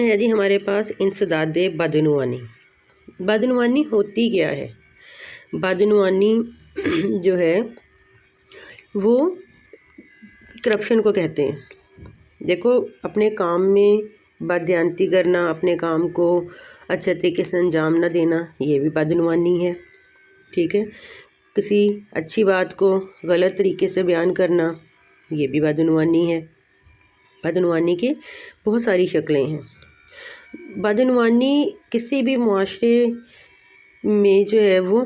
ہے جی ہمارے پاس انسداد بدعنوانی۔ بدعنوانی ہوتی کیا ہے؟ بدعنوانی جو ہے وہ کرپشن کو کہتے ہیں۔ دیکھو، اپنے کام میں بددیانتی کرنا، اپنے کام کو اچھے طریقے سے انجام نہ دینا، یہ بھی بدعنوانی ہے، ٹھیک ہے۔ کسی اچھی بات کو غلط طریقے سے بیان کرنا، یہ بھی بدعنوانی ہے۔ بدعنوانی کی بہت ساری شکلیں ہیں۔ بدعنوانی کسی بھی معاشرے میں جو ہے وہ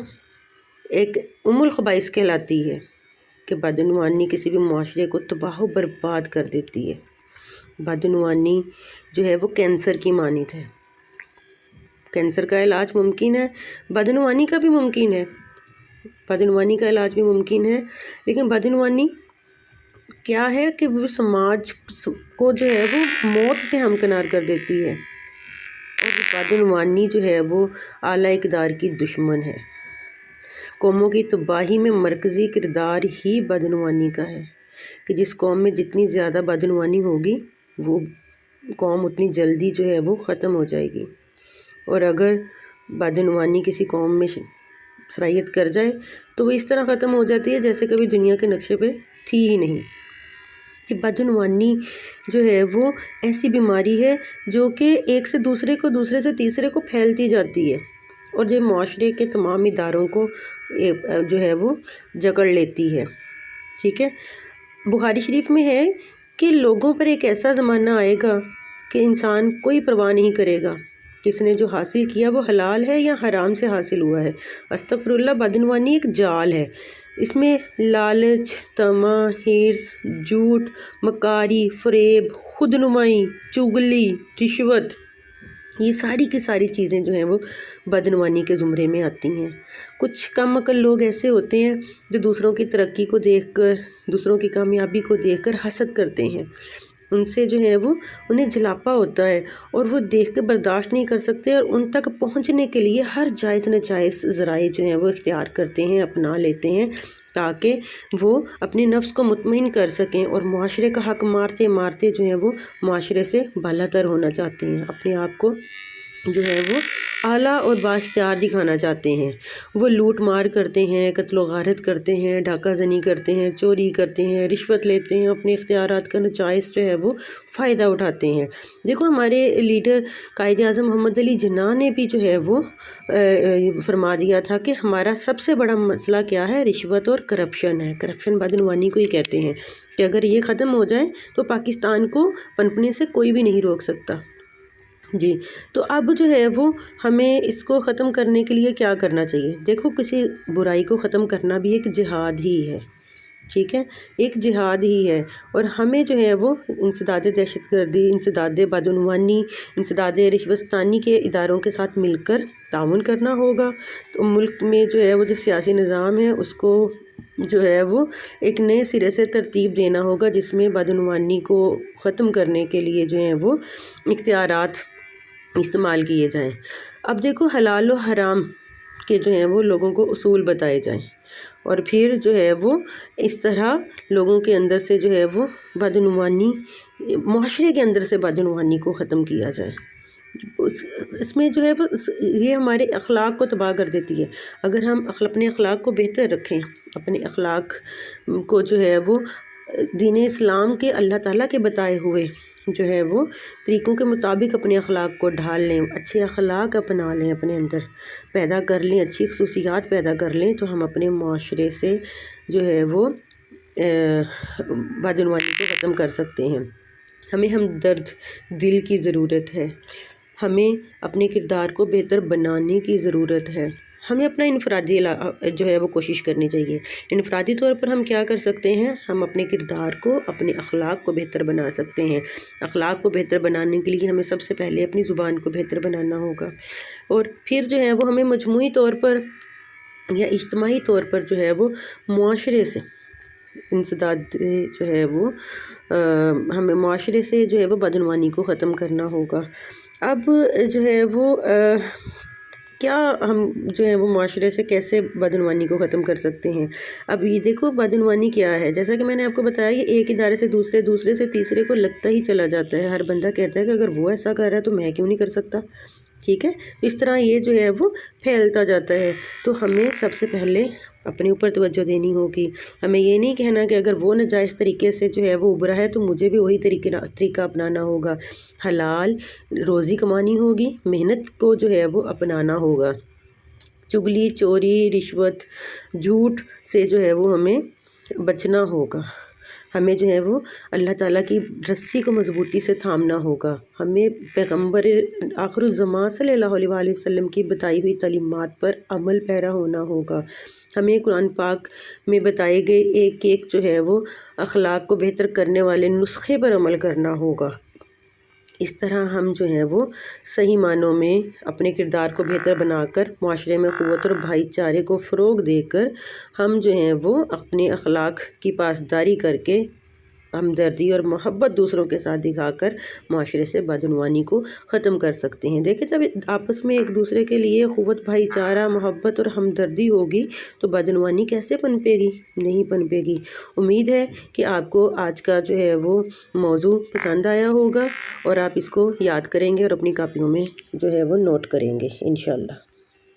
ایک الخبائث کہلاتی ہے کہ بدعنوانی کسی بھی معاشرے کو تباہ و برباد کر دیتی ہے۔ بدعنوانی جو ہے وہ کینسر کی مانند ہے۔ کینسر کا علاج ممکن ہے، بدعنوانی کا بھی ممکن ہے، بدعنوانی کا علاج بھی ممکن ہے، لیکن بدعنوانی کیا ہے کہ وہ سماج کو جو ہے وہ موت سے ہمکنار کر دیتی ہے، اور بدعنوانی جو ہے وہ اعلیٰ اقدار کی دشمن ہے۔ قوموں کی تباہی میں مرکزی کردار ہی بدعنوانی کا ہے کہ جس قوم میں جتنی زیادہ بدعنوانی ہوگی وہ قوم اتنی جلدی جو ہے وہ ختم ہو جائے گی، اور اگر بدعنوانی کسی قوم میں سرایت کر جائے تو وہ اس طرح ختم ہو جاتی ہے جیسے کبھی دنیا کے نقشے پہ تھی ہی نہیں۔ کہ بدعنوانی جو ہے وہ ایسی بیماری ہے جو کہ ایک سے دوسرے کو، دوسرے سے تیسرے کو پھیلتی جاتی ہے، اور جو معاشرے کے تمام اداروں کو جو ہے وہ جکڑ لیتی ہے، ٹھیک ہے۔ بخاری شریف میں ہے کہ لوگوں پر ایک ایسا زمانہ آئے گا کہ انسان کوئی پرواہ نہیں کرے گا کس نے جو حاصل کیا وہ حلال ہے یا حرام سے حاصل ہوا ہے۔ استغفر اللہ، بدعنوانی ایک جال ہے، اس میں لالچ، طمع، حرص، جھوٹ، مکاری، فریب، خود نمائی، چغلی، رشوت، یہ ساری کی ساری چیزیں جو ہیں وہ بدعنوانی کے زمرے میں آتی ہیں۔ کچھ کم عقل لوگ ایسے ہوتے ہیں جو دوسروں کی ترقی کو دیکھ کر، دوسروں کی کامیابی کو دیکھ کر حسد کرتے ہیں، ان سے جو ہے وہ انہیں جھلاپا ہوتا ہے، اور وہ دیکھ کے برداشت نہیں کر سکتے، اور ان تک پہنچنے کے لیے ہر جائز ناجائز ذرائع جو ہیں وہ اختیار کرتے ہیں، اپنا لیتے ہیں، تاکہ وہ اپنے نفس کو مطمئن کر سکیں، اور معاشرے کا حق مارتے مارتے جو ہیں وہ معاشرے سے بالا تر ہونا چاہتے ہیں، اپنے آپ کو جو ہے وہ اعلیٰ اور بااختیار دکھانا چاہتے ہیں۔ وہ لوٹ مار کرتے ہیں، قتل و غارت کرتے ہیں، ڈاکہ زنی کرتے ہیں، چوری کرتے ہیں، رشوت لیتے ہیں، اپنے اختیارات کا ناجائز جو ہے وہ فائدہ اٹھاتے ہیں۔ دیکھو، ہمارے لیڈر قائد اعظم محمد علی جناح نے بھی جو ہے وہ فرما دیا تھا کہ ہمارا سب سے بڑا مسئلہ کیا ہے؟ رشوت اور کرپشن ہے۔ کرپشن بدعنوانی کو ہی کہتے ہیں کہ اگر یہ ختم ہو جائے تو پاکستان کو پنپنے سے کوئی بھی نہیں روک سکتا۔ جی، تو اب جو ہے وہ ہمیں اس کو ختم کرنے کے لیے کیا کرنا چاہیے؟ دیکھو، کسی برائی کو ختم کرنا بھی ایک جہاد ہی ہے، ٹھیک ہے، ایک جہاد ہی ہے، اور ہمیں جو ہے وہ انسداد دہشت گردی، انسداد بدعنوانی، انسداد رشوت ستانی کے اداروں کے ساتھ مل کر تعاون کرنا ہوگا۔ تو ملک میں جو ہے وہ جو سیاسی نظام ہے اس کو جو ہے وہ ایک نئے سرے سے ترتیب دینا ہوگا، جس میں بدعنوانی کو ختم کرنے کے لیے جو ہیں وہ اختیارات استعمال کیے جائیں۔ اب دیکھو، حلال و حرام کے جو ہیں وہ لوگوں کو اصول بتائے جائیں، اور پھر جو ہے وہ اس طرح لوگوں کے اندر سے جو ہے وہ بدعنوانی، معاشرے کے اندر سے بدعنوانی کو ختم کیا جائے۔ اس میں جو ہے وہ یہ ہمارے اخلاق کو تباہ کر دیتی ہے۔ اگر ہم اپنے اخلاق کو بہتر رکھیں، اپنے اخلاق کو جو ہے وہ دین اسلام کے، اللہ تعالیٰ کے بتائے ہوئے جو ہے وہ طریقوں کے مطابق اپنے اخلاق کو ڈھال لیں، اچھے اخلاق اپنا لیں، اپنے اندر پیدا کر لیں، اچھی خصوصیات پیدا کر لیں، تو ہم اپنے معاشرے سے جو ہے وہ بدعنوانی کو ختم کر سکتے ہیں۔ ہمیں ہمدرد دل کی ضرورت ہے، ہمیں اپنے کردار کو بہتر بنانے کی ضرورت ہے، ہمیں اپنا انفرادی جو ہے وہ کوشش کرنی چاہیے۔ انفرادی طور پر ہم کیا کر سکتے ہیں؟ ہم اپنے کردار کو، اپنے اخلاق کو بہتر بنا سکتے ہیں۔ اخلاق کو بہتر بنانے کے لیے ہمیں سب سے پہلے اپنی زبان کو بہتر بنانا ہوگا، اور پھر جو ہے وہ ہمیں مجموعی طور پر یا اجتماعی طور پر جو ہے وہ معاشرے سے انسداد جو ہے وہ ہمیں معاشرے سے جو ہے وہ بدعنوانی کو ختم کرنا ہوگا۔ اب جو ہے وہ کیا ہم جو ہے وہ معاشرے سے کیسے بدعنوانی کو ختم کر سکتے ہیں۔ اب یہ دیکھو بدعنوانی کیا ہے، جیسا کہ میں نے آپ کو بتایا یہ ایک ادارے سے دوسرے سے تیسرے کو لگتا ہی چلا جاتا ہے۔ ہر بندہ کہتا ہے کہ اگر وہ ایسا کر رہا ہے تو میں کیوں نہیں کر سکتا، ٹھیک ہے۔ تو اس طرح یہ جو ہے وہ پھیلتا جاتا ہے۔ تو ہمیں سب سے پہلے اپنے اوپر توجہ دینی ہوگی۔ ہمیں یہ نہیں کہنا کہ اگر وہ ناجائز طریقے سے جو ہے وہ ابھرا ہے تو مجھے بھی وہی طریقہ اپنانا ہوگا۔ حلال روزی کمانی ہوگی، محنت کو جو ہے وہ اپنانا ہوگا۔ چغلی، چوری، رشوت، جھوٹ سے جو ہے وہ ہمیں بچنا ہوگا۔ ہمیں جو ہے وہ اللہ تعالیٰ کی رسی کو مضبوطی سے تھامنا ہوگا۔ ہمیں پیغمبر آخر الزمان صلی اللہ علیہ وآلہ وسلم کی بتائی ہوئی تعلیمات پر عمل پیرا ہونا ہوگا۔ ہمیں قرآن پاک میں بتائے گئے ایک ایک جو ہے وہ اخلاق کو بہتر کرنے والے نسخے پر عمل کرنا ہوگا۔ اس طرح ہم جو ہیں وہ صحیح معنوں میں اپنے کردار کو بہتر بنا کر معاشرے میں قوت اور بھائی چارے کو فروغ دے کر ہم جو ہیں وہ اپنے اخلاق کی پاسداری کر کے ہمدردی اور محبت دوسروں کے ساتھ دکھا کر معاشرے سے بدعنوانی کو ختم کر سکتے ہیں۔ دیکھیں جب آپس میں ایک دوسرے کے لیے قوت بھائی چارہ محبت اور ہمدردی ہوگی تو بدعنوانی کیسے پنپے گی؟ نہیں پنپے گی۔ امید ہے کہ آپ کو آج کا جو ہے وہ موضوع پسند آیا ہوگا اور آپ اس کو یاد کریں گے اور اپنی کاپیوں میں جو ہے وہ نوٹ کریں گے انشاءاللہ۔